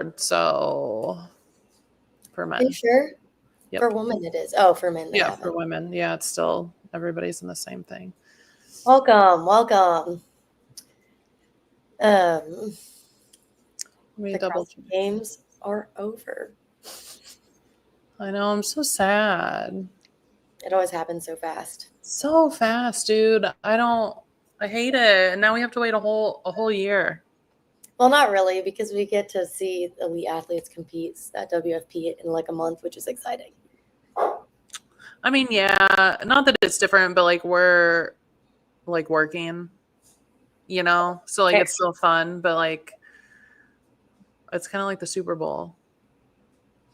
leaderboard. So for men. Are you sure? Yep. For women it is. Oh, for men they Yeah, haven't. for women. Yeah, it's still everybody's in the same thing. Welcome. Let me The double CrossFit check. Games are over. I know, I'm so sad. It always happens so fast. So fast, dude. I hate it. And now we have to wait a whole year. Well, not really, because we get to see elite athletes compete at WFP in like a month, which is exciting. I mean, yeah, not that it's different, but like we're like working, you know? So like it's still fun, but like it's kind of like the Super Bowl.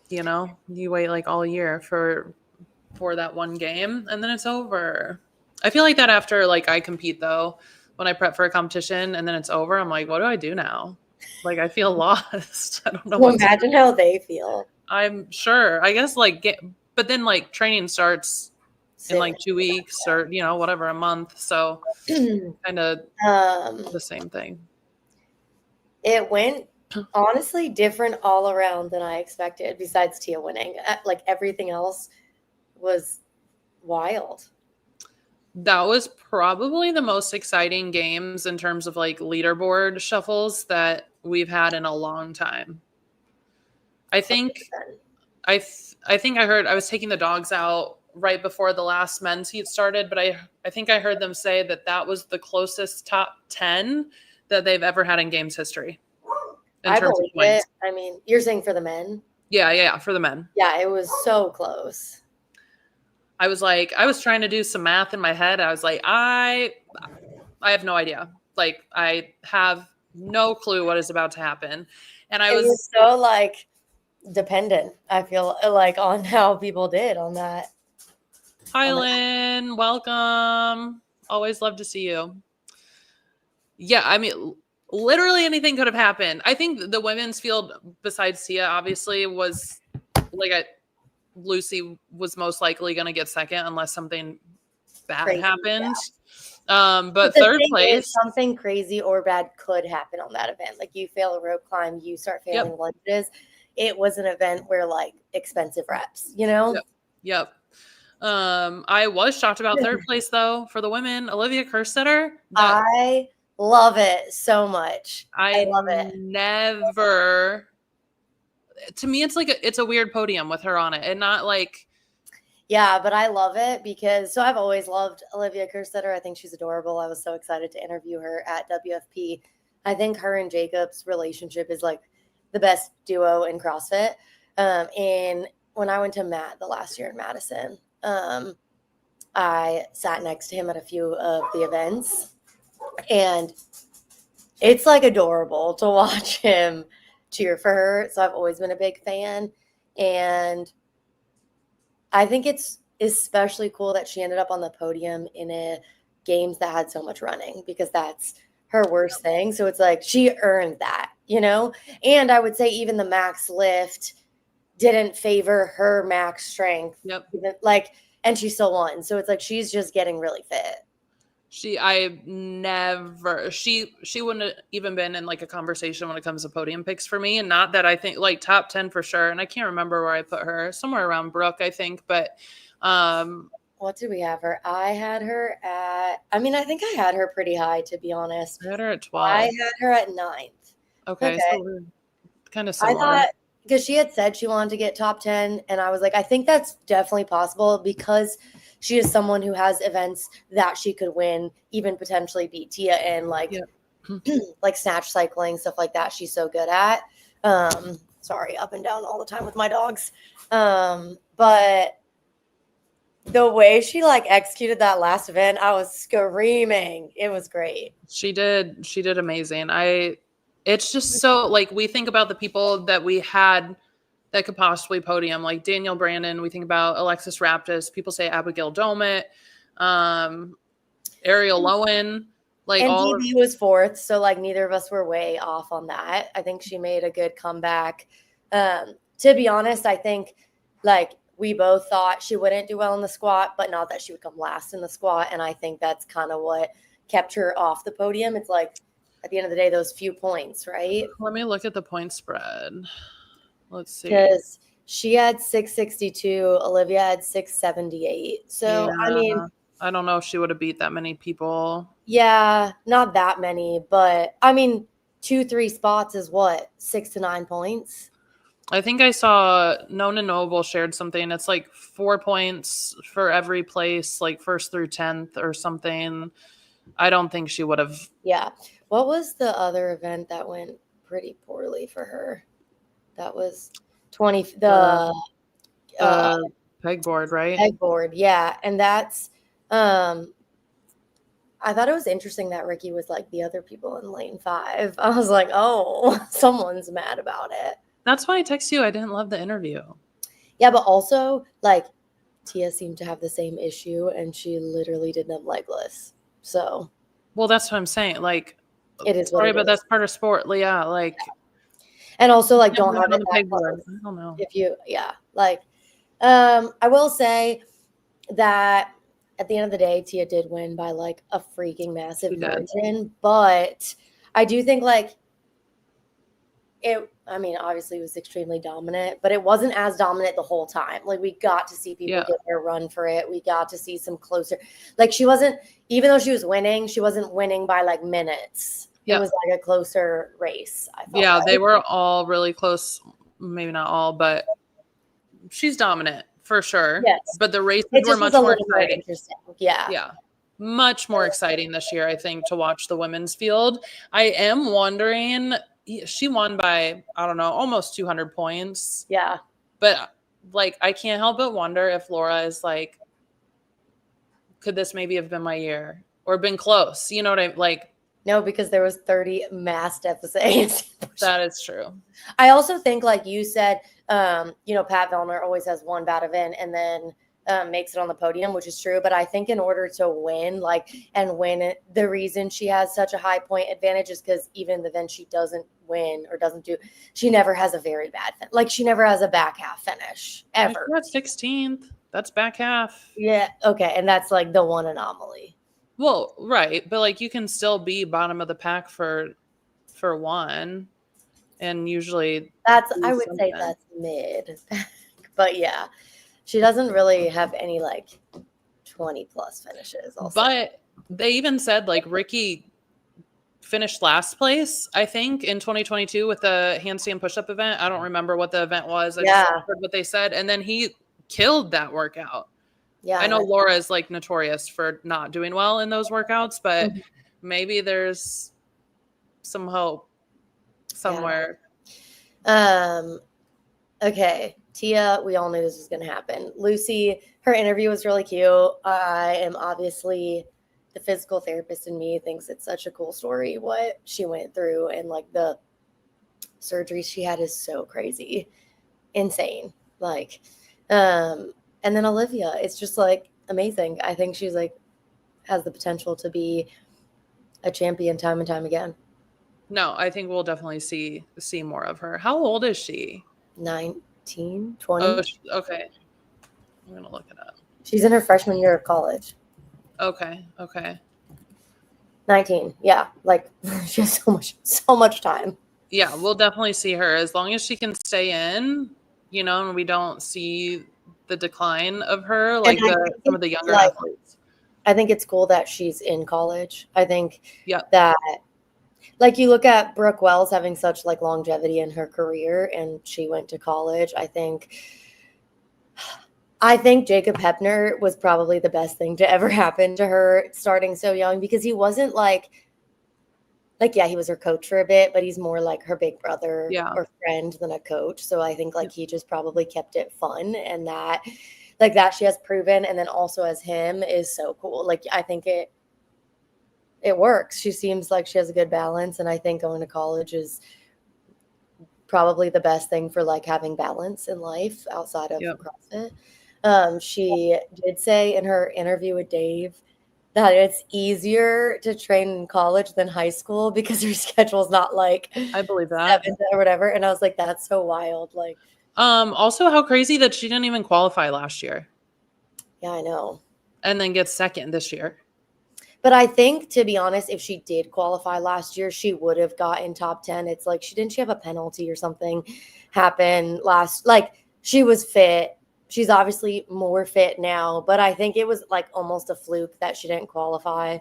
You know? You wait like all year for that one game and then it's over. I feel like that after like I compete though, when I prep for a competition and then it's over, I'm like, what do I do now? Like I feel lost. I don't know Well, what imagine how they feel. I'm sure. I guess but then like training starts in like 2 weeks or whatever, a month. So kind of the same thing. It went honestly different all around than I expected, besides Tia winning. Like everything else was wild. That was probably the most exciting games in terms of like leaderboard shuffles that we've had in a long time. I think I think I heard I was taking the dogs out right before the last men's heat started, but I think I heard them say that was the closest top 10 that they've ever had in games history. I believe it. I mean, you're saying for the men? Yeah, for the men. Yeah, it was so close. I was trying to do some math in my head. I was like, I have no idea. Like, I have no clue what is about to happen. And it was so like dependent, I feel like, on how people did on that. Hi, Lynn. Welcome. Always love to see you. Yeah, I mean, literally anything could have happened. I think the women's field, besides Tia, obviously, was like Lucy was most likely going to get second unless something bad happened. Yeah. But third place, something crazy or bad could happen on that event. Like you fail a rope climb, you start failing lunges. It was an event where like expensive reps, you know? Yep. I was shocked about third place though for the women. Olivia Kerstetter. I love it so much. I love it. Never. To me, it's a weird podium with her on it, and not like. Yeah, but I love it because I've always loved Olivia Kerstetter. I think she's adorable. I was so excited to interview her at WFP. I think her and Jacob's relationship is like the best duo in CrossFit. And when I went to Matt the last year in Madison, I sat next to him at a few of the events, and it's like adorable to watch him cheer for her. So I've always been a big fan, and I think it's especially cool that she ended up on the podium in a games that had so much running, because that's her worst thing. So it's like she earned that, you know? And I would say even the max lift didn't favor her max strength. Yep. And she still won. So it's like she's just getting really fit. She wouldn't have even been in like a conversation when it comes to podium picks for me. And not that I think like top 10 for sure. And I can't remember where I put her, somewhere around Brooke, I think. But what did we have her? I had her at, I think I had her pretty high, to be honest. I had her at 12. I had her at 9th. Okay. So we're kind of similar. I thought, because she had said she wanted to get top 10. And I was like, I think that's definitely possible, because she is someone who has events that she could win, even potentially beat Tia in like snatch cycling, stuff like that. She's so good at. Sorry, up and down all the time with my dogs. But the way she like executed that last event, I was screaming. It was great. She did amazing. It's just so like we think about the people that we had that could possibly podium, like Danielle Brandon. We think about Alexis Raptis. People say Abigail Domit, Ariel Lowen. Like, and DB was 4th, so like neither of us were way off on that. I think she made a good comeback. To be honest, I think like we both thought she wouldn't do well in the squat, but not that she would come last in the squat. And I think that's kind of what kept her off the podium. It's like, at the end of the day, those few points, right? Let me look at the point spread. Let's see. Because she had 662, Olivia had 678. So, I mean, I don't know if she would have beat that many people. Yeah, not that many, but I mean, 2-3 spots is what, 6 to 9 points? I think I saw Nona Noble shared something. It's like 4 points for every place, like 1st through 10th or something. I don't think she would have. Yeah. What was the other event that went pretty poorly for her? That was 20, the pegboard, right? pegboard. Yeah. And that's, I thought it was interesting that Ricky was like the other people in lane 5. I was like, oh, someone's mad about it. That's why I text you. I didn't love the interview. Yeah, but also like Tia seemed to have the same issue and she literally didn't have legless. So, well, that's what I'm saying. Like, it is sorry, but that's part of sport. Yeah, like, and also like don't have it that pegboard. I don't know if you, like, I will say that at the end of the day, Tia did win by like a freaking massive margin, but I do think like it. I mean, obviously, it was extremely dominant, but it wasn't as dominant the whole time. Like, we got to see people get their run for it. We got to see some closer. Like, she wasn't, even though she was winning by like minutes. It was like a closer race. I felt like. They were all really close. Maybe not all, but she's dominant for sure. Yes, but the races were much more exciting. Yeah. Much more exciting this year, I think, to watch the women's field. I am wondering, she won by, I don't know, almost 200 points. Yeah. But like, I can't help but wonder if Laura is like, could this maybe have been my year or been close? You know what I like? No, because there was 30 mass deficits. That is true. I also think, like you said, Pat Vellner always has one bad event and then makes it on the podium, which is true. But I think in order to win, the reason she has such a high point advantage is because even the event she doesn't win or doesn't do, she never has a very bad finish. Like, she never has a back half finish ever. That's 16th. That's back half. Yeah. Okay. And that's like the one anomaly. Well, right. But like, you can still be bottom of the pack for one. And usually I would say that's mid. But yeah, she doesn't really have any like 20 plus finishes. Also. But they even said like Ricky finished last place, I think, in 2022 with the handstand push-up event. I don't remember what the event was. I just heard what they said. And then he killed that workout. Yeah. I know Laura is like notorious for not doing well in those workouts, but maybe there's some hope somewhere. Yeah. Okay. Tia, we all knew this was going to happen. Lucy, her interview was really cute. I am obviously, the physical therapist in me thinks it's such a cool story what she went through, and like the surgery she had is so crazy, insane. Like, and then Olivia, it's just like amazing. I think she's like has the potential to be a champion time and time again. No, I think we'll definitely see more of her. How old is she? 19, 20. Oh, okay. I'm going to look it up. She's in her freshman year of college. Okay. 19. Yeah. Like, she has so much time. Yeah, we'll definitely see her as long as she can stay in, and we don't see the decline of her like some of the younger athletes. I think it's cool that she's in college. I think that, like, you look at Brooke Wells having such like longevity in her career and she went to college. I think Jacob Hepner was probably the best thing to ever happen to her starting so young, because he wasn't like, he was her coach for a bit, but he's more like her big brother or friend than a coach. So I think like he just probably kept it fun, and that she has proven. And then also as him is so cool. Like, I think it works. She seems like she has a good balance. And I think going to college is probably the best thing for like having balance in life outside of CrossFit. She did say in her interview with Dave that it's easier to train in college than high school because her schedule's not like, I believe that, 7 or whatever. And I was like, that's so wild. Like, also how crazy that she didn't even qualify last year. Yeah, I know. And then gets second this year. But I think, to be honest, if she did qualify last year, she would have gotten top 10. It's like she have a penalty or something happen she was fit. She's obviously more fit now, but I think it was like almost a fluke that she didn't qualify.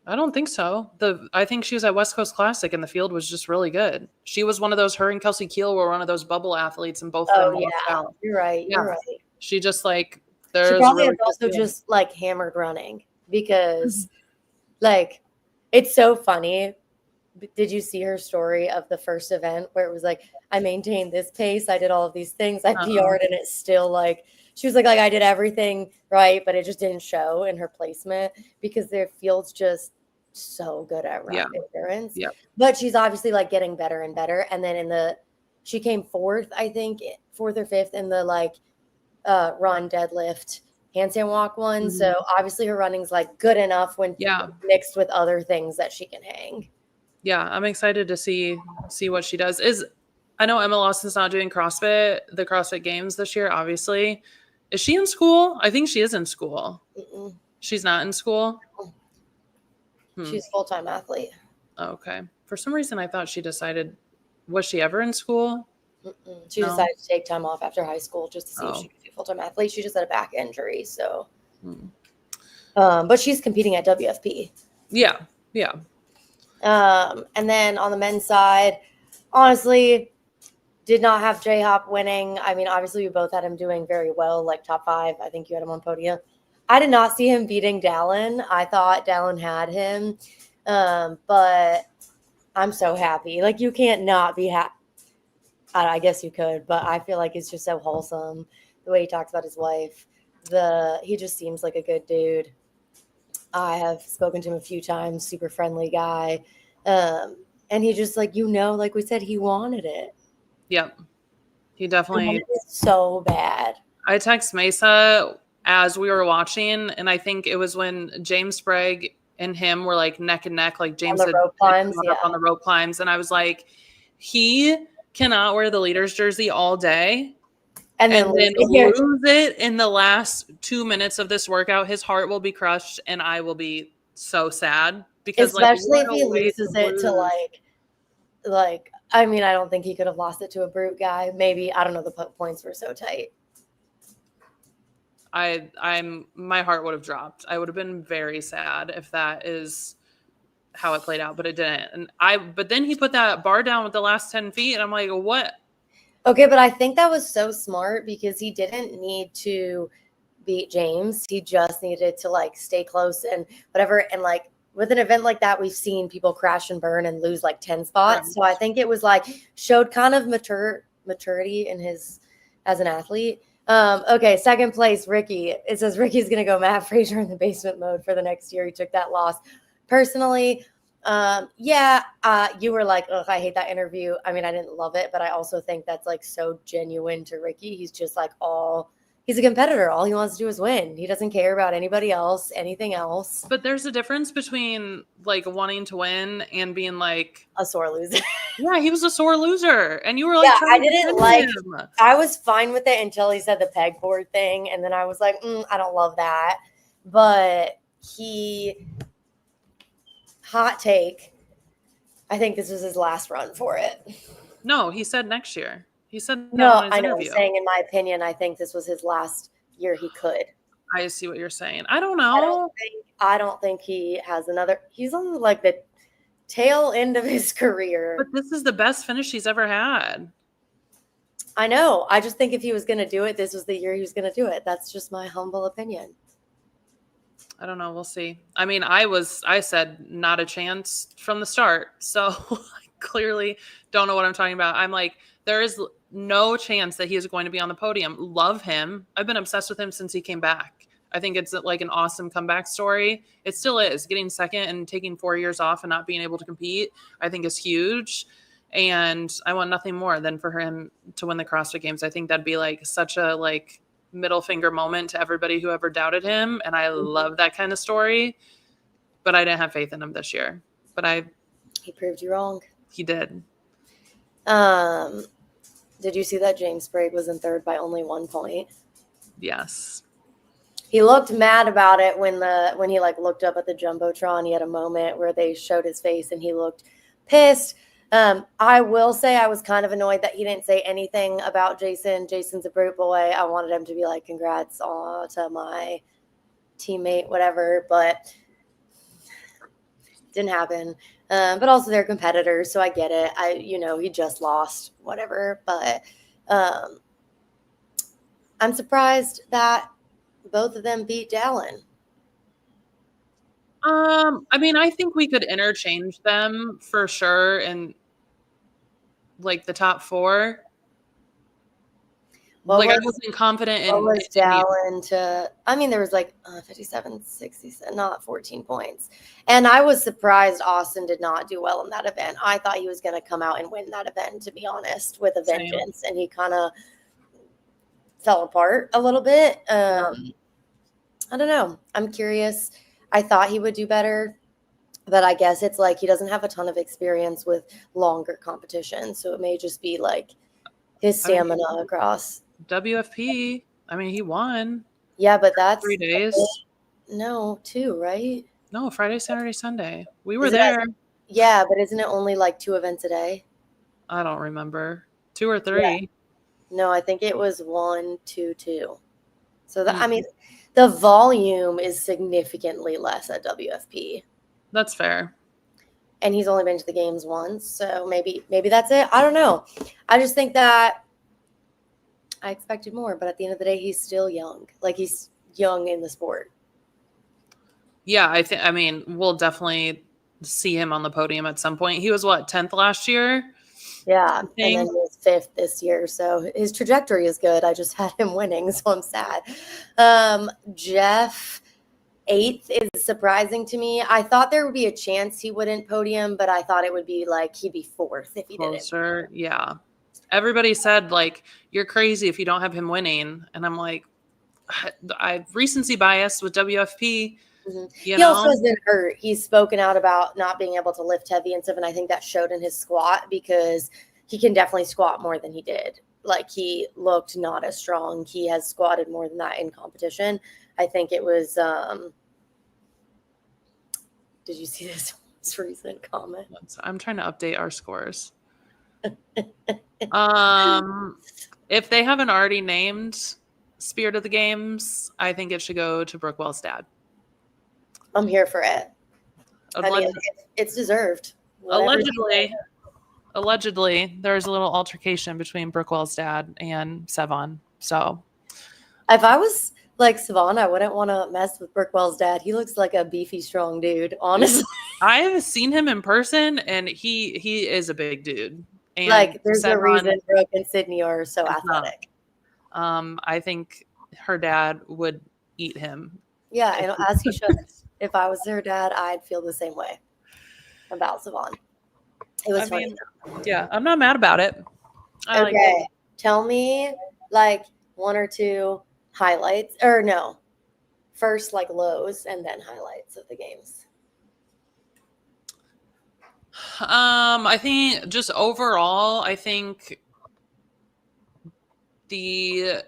I don't think so. I think she was at West Coast Classic and the field was just really good. She was one of those, her and Kelsey Keel were one of those bubble athletes and both of them walked out. You're right. Yeah. You're right. She just like, She there's probably really has also just like hammered running because like it's so funny. Did you see her story of the first event where it was like, I maintained this pace, I did all of these things, I PR'd, and it's still like, she was like I did everything right, but it just didn't show in her placement because their field's just so good at run endurance. Yeah. But she's obviously like getting better and better. And then she came fourth, I think, fourth or fifth in the like run, deadlift, handstand walk one. Mm-hmm. So obviously her running's like good enough when mixed with other things that she can hang. Yeah, I'm excited to see what she does. I know Emma Lawson's not doing CrossFit, the CrossFit Games this year, obviously. Is she in school? I think she is in school. Mm-mm. She's not in school? She's a full-time athlete. Oh, okay. For some reason, I thought she decided, was she ever in school? Mm-mm. She decided to take time off after high school just to see if she could be a full-time athlete. She just had a back injury, so. But she's competing at WFP. Yeah. And then on the men's side, honestly, did not have J-Hop winning. I mean, obviously, we both had him doing very well, like top 5. I think you had him on podium. I did not see him beating Dallin. I thought Dallin had him. But I'm so happy. Like, you can't not be happy. I guess you could, but I feel like it's just so wholesome. The way he talks about his wife. He just seems like a good dude. I have spoken to him a few times, super friendly guy. And he just like we said, he wanted it. Yep. He definitely so bad. I text Mesa as we were watching, and I think it was when James Sprague and him were like neck and neck, like James on the rope climbs, up on the rope climbs, and I was like, he cannot wear the leader's jersey all day and then lose it in the last 2 minutes of this workout. His heart will be crushed, and I will be so sad because especially if he loses it to like I mean, I don't think he could have lost it to a brute guy. Maybe, I don't know, the points were so tight. My heart would have dropped. I would have been very sad if that is how it played out, but it didn't. But then he put that bar down with the last 10 feet, and I'm like, what? Okay, but I think that was so smart because he didn't need to beat James. He just needed to like stay close and whatever. And like with an event like that, we've seen people crash and burn and lose like 10 spots. Right. So I think it was like showed kind of maturity in his as an athlete. Okay, second place, Ricky. It says Ricky's going to go Matt Frazier in the basement mode for the next year. He took that loss. Personally, you were like, ugh, I hate that interview. I mean, I didn't love it, but I also think that's like so genuine to Ricky. He's just like he's a competitor. All he wants to do is win. He doesn't care about anybody else, anything else. But there's a difference between like wanting to win and being like a sore loser. Yeah, he was a sore loser. And you were like, I didn't like him. I was fine with it until he said the pegboard thing. And then I was like, I don't love that. But hot take, I think this was his last run for it. No, he said next year. He said that no, on his I know. Interview. I'm saying, in my opinion, I think this was his last year he could. I see what you're saying. I don't know. I don't think he has another. He's on like the tail end of his career. But this is the best finish he's ever had. I know. I just think if he was going to do it, this was the year he was going to do it. That's just my humble opinion. I don't know. We'll see. I mean, I said not a chance from the start. So I clearly don't know what I'm talking about. I'm like, there is no chance that he is going to be on the podium. Love him. I've been obsessed with him since he came back. I think it's like an awesome comeback story. It still is. Getting second and taking 4 years off and not being able to compete, I think is huge. And I want nothing more than for him to win the CrossFit Games. I think that'd be like such a like middle finger moment to everybody who ever doubted him. And I love that kind of story. But I didn't have faith in him this year. But he proved you wrong. He did. Did you see that James Sprague was in third by only 1 point? Yes. He looked mad about it when he like looked up at the Jumbotron. He had a moment where they showed his face and he looked pissed. I will say I was kind of annoyed that he didn't say anything about Jason. Jason's a brute boy. I wanted him to be like, congrats to my teammate, whatever, but didn't happen. But also they're competitors, so I get it. He just lost, whatever. But I'm surprised that both of them beat Dallin. I mean, I think we could interchange them for sure in like the top 4. I wasn't confident in. What was Dallin to? I mean, there was like 57, 60, not 14 points. And I was surprised Austin did not do well in that event. I thought he was going to come out and win that event, to be honest, with a vengeance. And he kind of fell apart a little bit. I don't know. I'm curious. I thought he would do better. But I guess it's like he doesn't have a ton of experience with longer competition. So it may just be like his stamina across. WFP, I mean, he won. Yeah, but that's 3 days. No, 2, right? No, Friday, Saturday, Sunday. We were there. Yeah, but isn't it only like 2 events a day? I don't remember. 2 or 3. Yeah. No, I think it was 1, 2, 2. So I mean, the volume is significantly less at WFP. That's fair. And he's only been to the games once, so maybe that's it. I don't know. I just think that I expected more, but at the end of the day, he's still young. Like, he's young in the sport. Yeah, I mean, we'll definitely see him on the podium at some point. He was 10th last year? Yeah, and then he was 5th this year, so his trajectory is good. I just had him winning, so I'm sad. Jeff 8th is surprising to me. I thought there would be a chance he wouldn't podium, but I thought it would be like he'd be 4th if he didn't. Yeah. Everybody said, like, you're crazy if you don't have him winning. And I'm like, I've recency bias with WFP. Mm-hmm. He also has been hurt. He's spoken out about not being able to lift heavy and stuff, and I think that showed in his squat because he can definitely squat more than he did. Like, he looked not as strong. He has squatted more than that in competition. I think it was did you see this recent comment? I'm trying to update our scores. If they haven't already named Spirit of the Games, I think it should go to Brookwell's dad. I'm here for it. I mean, it's deserved. Allegedly, there's a little altercation between Brookwell's dad and Sevon. So, if I was like Sevon, I wouldn't want to mess with Brookwell's dad. He looks like a beefy, strong dude, honestly. I have seen him in person, and he is a big dude. And like, there's a reason Brooke and Sydney are so athletic. I think her dad would eat him. Yeah, and as he should. If I was her dad, I'd feel the same way about Sevon. It was funny. Yeah, I'm not mad about it. Okay, tell me like 1 or 2 highlights, or no, first like lows and then highlights of the games. I think just overall, I think the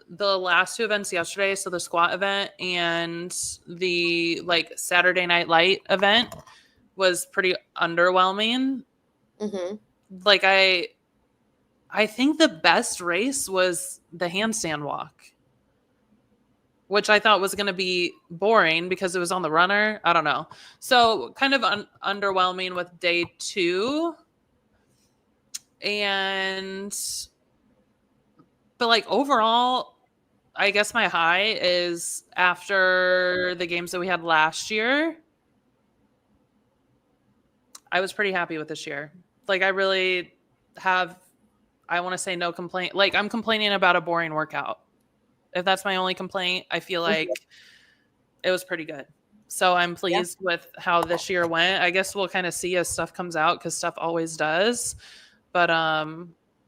last 2 events yesterday, so the squat event and the like Saturday Night Light event, was pretty underwhelming. Mm-hmm. Like, I think the best race was the handstand walk, which I thought was going to be boring because it was on the runner. I don't know. So kind of underwhelming with day 2. But like overall, I guess my high is after the games that we had last year. I was pretty happy with this year. Like, I really have, I want to say no complaint. Like, I'm complaining about a boring workout. If that's my only complaint, I feel like it was pretty good. So I'm pleased with how this year went. I guess we'll kind of see as stuff comes out, because stuff always does. But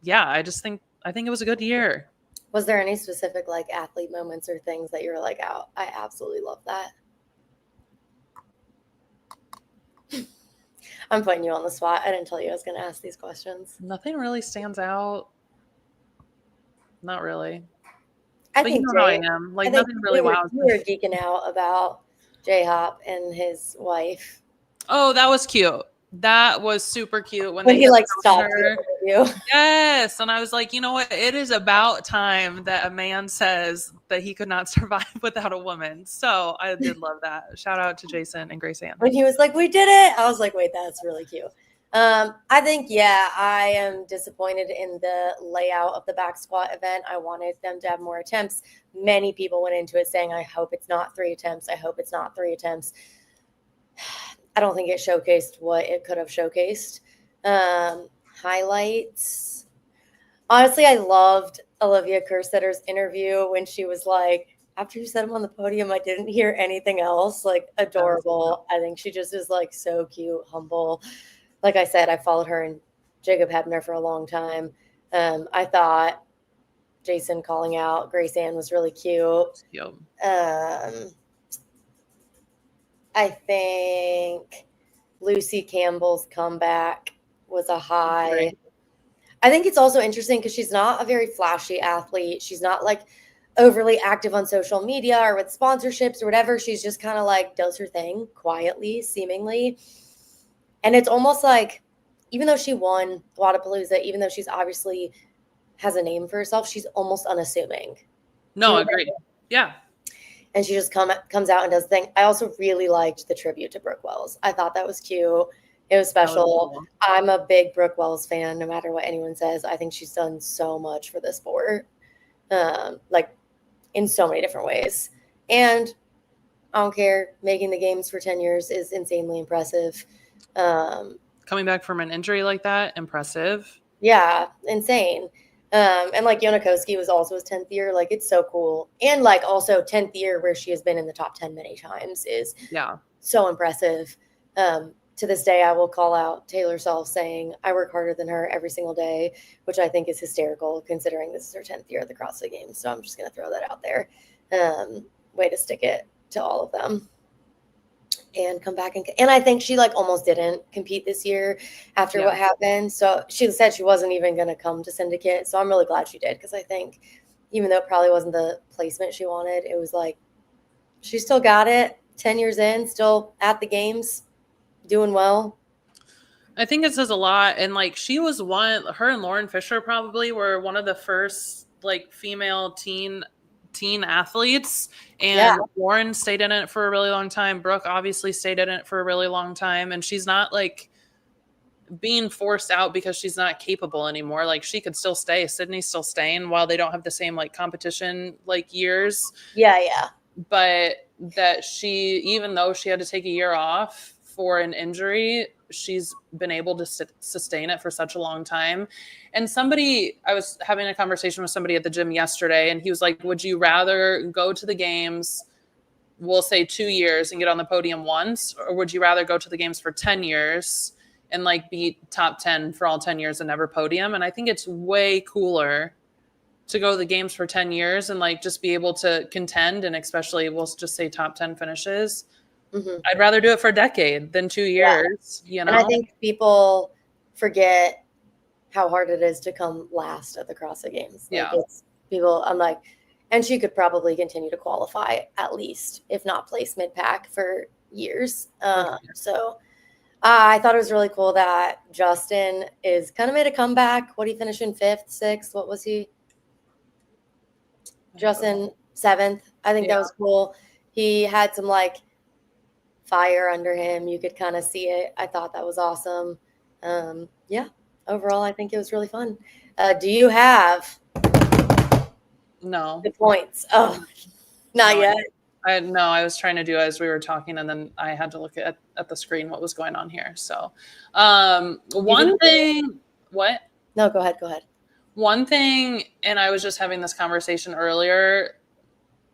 yeah, I think it was a good year. Was there any specific like athlete moments or things that you were like, oh, I absolutely love that? I'm putting you on the spot. I didn't tell you I was going to ask these questions. Nothing really stands out. Not really. I But you think know how I Jay. am. I Like think nothing really wows you me. were geeking out about J Hop and his wife Oh, that was cute. That was super cute when when they he kept like telling stopped her. the interview. Yes. And I was like, you know what? It is about time that a man says that he could not survive without a woman. So I did love that. Shout out to Jason and Grace Ann. When he was like, "We did it," I was like, "Wait, that's really cute." I think, yeah, I am disappointed in the layout of the back squat event. I wanted them to have more attempts. Many people went into it saying, "I hope it's not 3 attempts. I hope it's not 3 attempts." I don't think it showcased what it could have showcased. Highlights. Honestly, I loved Olivia Kersetter's interview when she was like, after you set him on the podium, I didn't hear anything else. Like, adorable. I think she just is like so cute, humble. Like I said, I followed her and Jacob Hebner for a long time. I thought Jason calling out Grace Ann was really cute. Yep. I think Lucy Campbell's comeback was a high. Right. I think it's also interesting because she's not a very flashy athlete. She's not like overly active on social media or with sponsorships or whatever. She's just kind of like does her thing quietly, seemingly. And it's almost like, even though she won Wodapalooza, even though she's obviously has a name for herself, she's almost unassuming. No, agreed. Yeah. And she just comes out and does the thing. I also really liked the tribute to Brooke Wells. I thought that was cute. It was special. Cool. I'm a big Brooke Wells fan, no matter what anyone says. I think she's done so much for the sport, like in so many different ways. And I don't care. Making the games for 10 years is insanely impressive. Coming back from an injury like that, impressive. Yeah, insane. And like Yonakoski was also his 10th year. Like, it's so cool. And like also 10th year where she has been in the top 10 many times is so impressive. To this day, I will call out Taylor Self saying, "I work harder than her every single day," which I think is hysterical considering this is her 10th year at the CrossFit Games. So I'm just going to throw that out there. Way to stick it to all of them. And come back and I think she like almost didn't compete this year after what happened. So she said she wasn't even going to come to syndicate. So I'm really glad she did, because I think even though it probably wasn't the placement she wanted, it was like she still got it 10 years in, still at the games, doing well. I think it says a lot. And like she was her and Lauren Fisher probably were one of the first like female teen athletes, and Lauren stayed in it for a really long time. Brooke obviously stayed in it for a really long time, and she's not like being forced out because she's not capable anymore. Like she could still stay. Sydney's still staying while they don't have the same like competition like years. Yeah. But that she, even though she had to take a year off for an injury, she's been able to sustain it for such a long time. And I was having a conversation with somebody at the gym yesterday, and he was like, would you rather go to the games, we'll say 2 years, and get on the podium once, or would you rather go to the games for 10 years and like be top 10 for all 10 years and never podium? And I think it's way cooler to go to the games for 10 years and like just be able to contend, and especially we'll just say top 10 finishes. I'd rather do it for a decade than 2 years, you know? And I think people forget how hard it is to come last at the CrossFit Games. Like it's people, I'm like, and she could probably continue to qualify at least, if not place mid-pack for years. So I thought it was really cool that Justin is kind of made a comeback. What did he finish in 5th, 6th? What was he? Justin 7th. I think that was cool. He had some like fire under him. You could kind of see it. I thought that was awesome. Overall, I think it was really fun. Do you have No the points? Oh, not yet. I was trying to do it as we were talking, and then I had to look at the screen what was going on here. So one thing, what? No, go ahead. One thing, and I was just having this conversation earlier.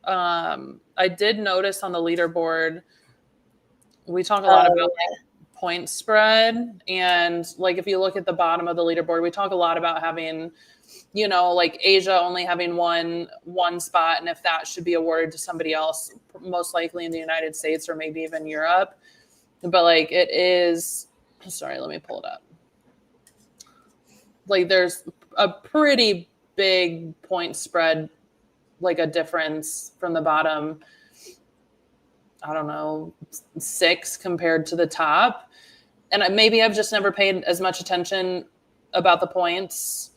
I did notice on the leaderboard, we talk a lot about like point spread, and like if you look at the bottom of the leaderboard, we talk a lot about having, you know, like Asia only having one spot, and if that should be awarded to somebody else, most likely in the United States or maybe even Europe. But like it is, sorry, let me pull it up. Like there's a pretty big point spread like a difference from the bottom, I don't know, 6 compared to the top. And maybe I've just never paid as much attention about the points,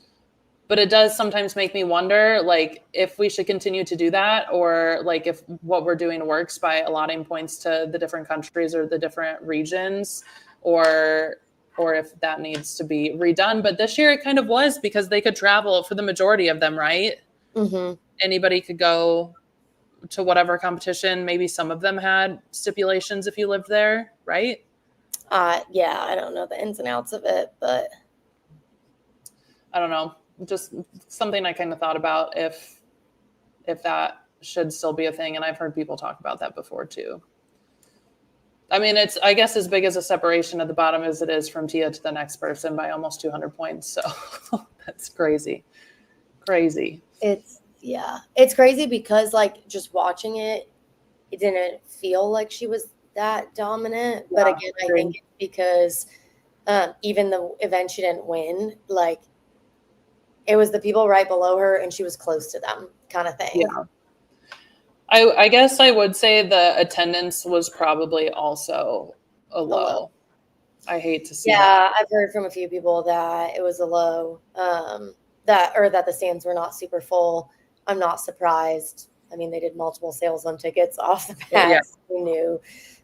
but it does sometimes make me wonder, like, if we should continue to do that, or like if what we're doing works by allotting points to the different countries or the different regions, or if that needs to be redone. But this year it kind of was, because they could travel for the majority of them, right? Mm-hmm. Anybody could go to whatever competition. Maybe some of them had stipulations if you lived there, right? Yeah, I don't know the ins and outs of it, but I don't know. Just something I kind of thought about, if that should still be a thing. And I've heard people talk about that before too. I mean, it's, I guess, as big as a separation at the bottom as it is from Tia to the next person by almost 200 points. So that's crazy. Crazy. It's crazy because, like, just watching it, it didn't feel like she was that dominant. But again, I think it's because even the event she didn't win, like, it was the people right below her and she was close to them, kind of thing. Yeah. I guess I would say the attendance was probably also a low. I hate to see that. Yeah, I've heard from a few people that it was a low, that the stands were not super full. I'm not surprised. I mean, they did multiple sales on tickets off the bat. Yeah. We knew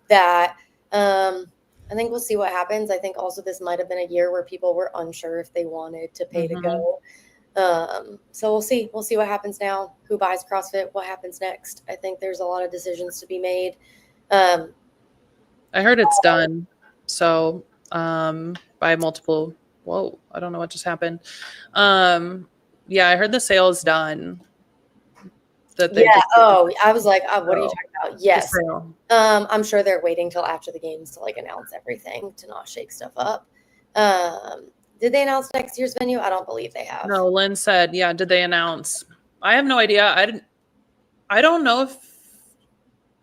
that. I think we'll see what happens. I think also this might have been a year where people were unsure if they wanted to pay to go. So we'll see. We'll see what happens now. Who buys CrossFit? What happens next? I think there's a lot of decisions to be made. I heard it's done. So by multiple. Whoa, I don't know what just happened. Yeah, I heard the sale is done. I was like, what are you talking about? Yes. I'm sure they're waiting till after the games to, like, announce everything, to not shake stuff up. Did they announce next year's venue? I don't believe they have. No, Lynn said, yeah. Did they announce? I have no idea. I don't know if,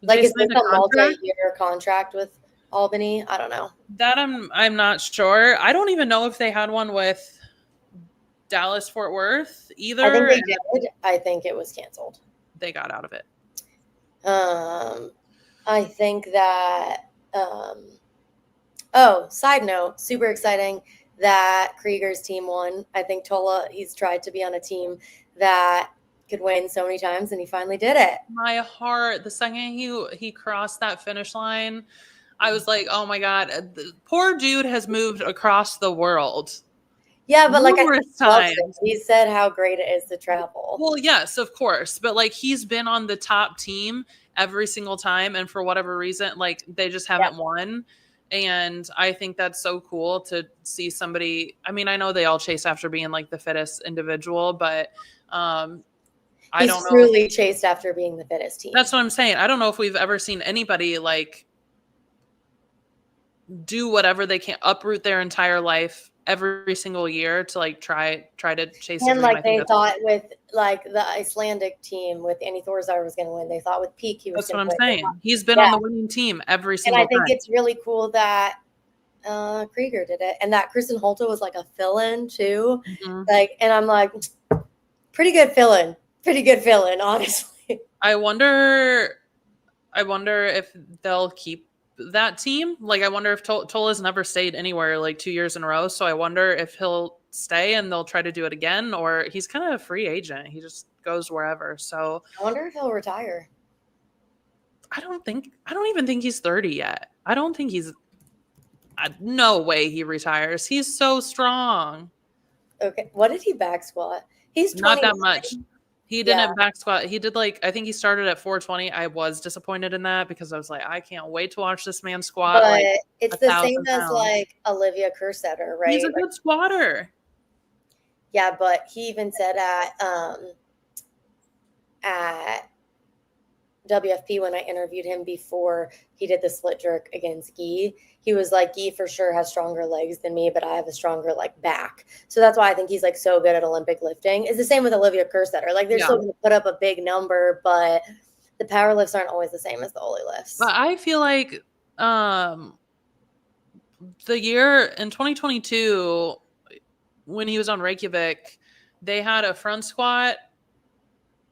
like, is this a multi-year contract with Albany? I don't know. That I'm not sure. I don't even know if they had one with Dallas Fort Worth either. I think they did. I think it was canceled. They got out of it. I think that side note, super exciting that Krieger's team won. I think Tola, he's tried to be on a team that could win so many times, and he finally did it. My heart, the second he crossed that finish line, I was like, oh my God, the poor dude has moved across the world. Yeah, but like, he said how great it is to travel. Well, yes, of course. But like, he's been on the top team every single time, and for whatever reason, like, they just haven't won. And I think that's so cool to see somebody. I mean, I know they all chase after being like the fittest individual, but I don't know. He's truly chased after being the fittest team. That's what I'm saying. I don't know if we've ever seen anybody like do whatever they can, uproot their entire life every single year to like try to chase. And like, they thought with like the Icelandic team with Annie Thorzar was going to win. They thought with Peak he was. That's what I'm saying. He's been on the winning team every single time. And I think it's really cool that Krieger did it, and that Kristen Holta was like a fill-in too. Mm-hmm. Like, and I'm like, pretty good fill-in, honestly. I wonder if they'll keep that team. Like, I wonder if Tola's never stayed anywhere like 2 years in a row. So I wonder if he'll stay and they'll try to do it again, or he's kind of a free agent. He just goes wherever. So I wonder if he'll retire. I don't even think he's 30 yet. I don't think no way he retires. He's so strong. Okay. What did he back squat? He's 29. Not that much. He didn't back squat. He did like, I think he started at 420. I was disappointed in that because I was like, I can't wait to watch this man squat. But like it's the same as like Olivia Kerstetter, right? He's a good squatter. Yeah, but he even said at WFP when I interviewed him before he did the split jerk against Guy, he was like, Guy for sure has stronger legs than me, but I have a stronger like back. So that's why I think he's like so good at Olympic lifting. It's the same with Olivia Kerstetter. Like, they're still going to put up a big number, but the power lifts aren't always the same as the Oli lifts. But I feel like the year in 2022, when he was on Reykjavik, they had a front squat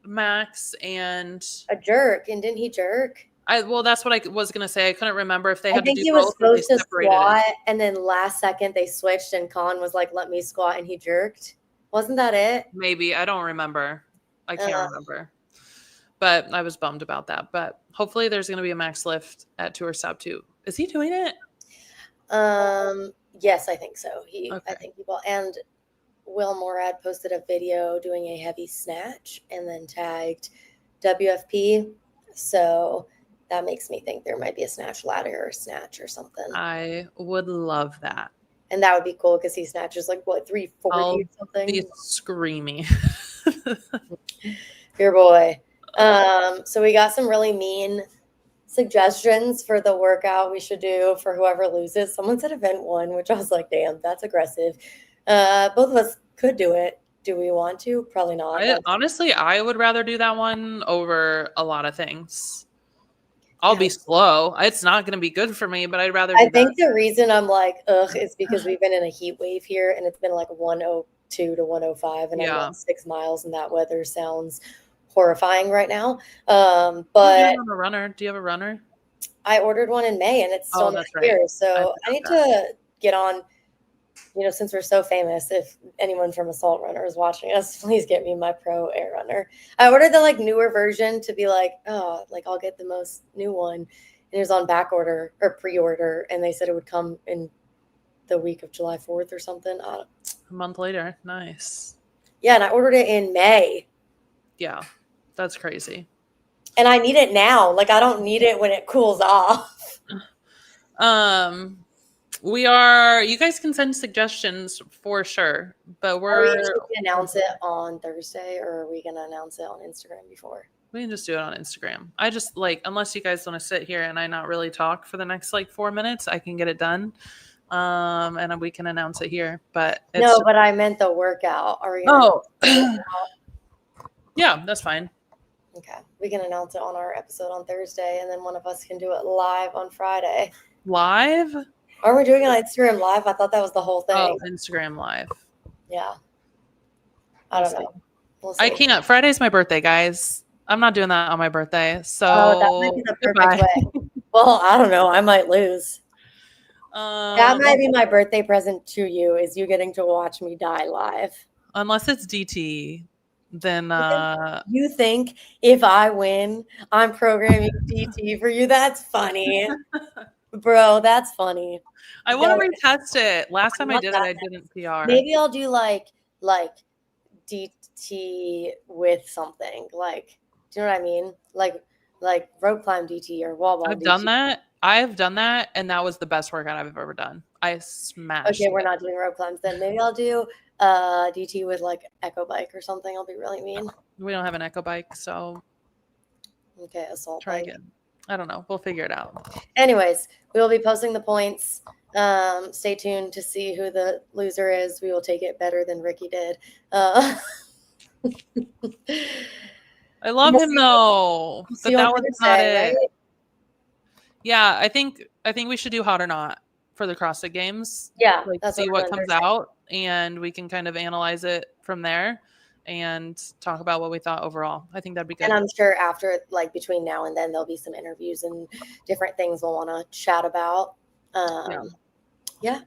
Max and a jerk, and didn't he jerk? well, that's what I was gonna say. I couldn't remember if they I had to think do he was both or they supposed to separated it. squat, and then last second they switched, and Colin was like, "Let me squat," and he jerked. Wasn't that it? Maybe I don't remember. I can't remember. But I was bummed about that. But hopefully there's gonna be a max lift at Tour Stop 2. Is he doing it? Yes, I think so. I Okay. think he will. And Will Morad posted a video doing a heavy snatch and then tagged WFP. So that makes me think there might be a snatch ladder or a snatch or something. I would love that. And that would be cool because he snatches like what, 340 I'll or something. be screaming. Your boy. So we got some really mean suggestions for the workout we should do for whoever loses. Someone said event 1, which I was like, damn, that's aggressive. Both of us could do it. Do we want to? Probably not. Honestly, I would rather do that one over a lot of things. I'll be slow. It's not going to be good for me, but I'd rather do I think that. the reason I'm like, ugh, is because we've been in a heat wave here and it's been like 102 to 105 and I'm going 6 miles and that weather sounds horrifying right now. But a runner. Do you have a runner? I ordered one in May and it's still not here. So I need to get on, since we're so famous, if anyone from Assault Runner is watching us, please get me my Pro Air Runner. I ordered the like newer version to be like, oh, like I'll get the most new one. And it was on back order or pre-order. And they said it would come in the week of July 4th or something. A month later. Nice. Yeah. And I ordered it in May. Yeah. That's crazy. And I need it now. Like I don't need it when it cools off. You guys can send suggestions for sure, but Are we going to announce it on Thursday or are we going to announce it on Instagram before? We can just do it on Instagram. I just unless you guys want to sit here and I not really talk for the next 4 minutes, I can get it done. And we can announce it here, but no, but I meant the workout. Are we gonna yeah, that's fine. Okay. We can announce it on our episode on Thursday and then one of us can do it live on Friday. Live? Are we doing it on Instagram live? I thought that was the whole thing. Oh, Instagram live. Yeah. I don't know. We'll see. I can't. Friday's my birthday, guys. I'm not doing that on my birthday. So that might be the perfect way. Well, I don't know. I might lose. That might be my birthday present to you, is you getting to watch me die live. Unless it's DT, then you think if I win, I'm programming DT for you? That's funny. Bro, that's funny. I want to retest it. Last time I did it, I didn't PR. Maybe I'll do like DT with something. Like, do you know what I mean? Like rope climb DT or wall ball DT. I've done that, and that was the best workout I've ever done. I smashed. Okay, we're not doing rope climbs then. Maybe I'll do DT with like echo bike or something. I'll be really mean. We don't have an echo bike, so okay, assault try bike. again. I don't know. We'll figure it out. Anyways, we will be posting the points. Stay tuned to see who the loser is. We will take it better than Ricky did. I love him though, but that was not it. Right? Yeah, I think we should do hot or not for the CrossFit Games. Yeah, see what comes out, and we can kind of analyze it from there and talk about what we thought overall. I think that'd be good. And I'm sure after, between now and then, there'll be some interviews and different things we'll want to chat about. Yeah.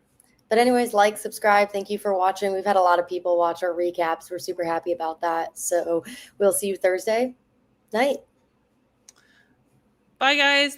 But anyways, subscribe. Thank you for watching. We've had a lot of people watch our recaps. We're super happy about that. So we'll see you Thursday night. Bye, guys.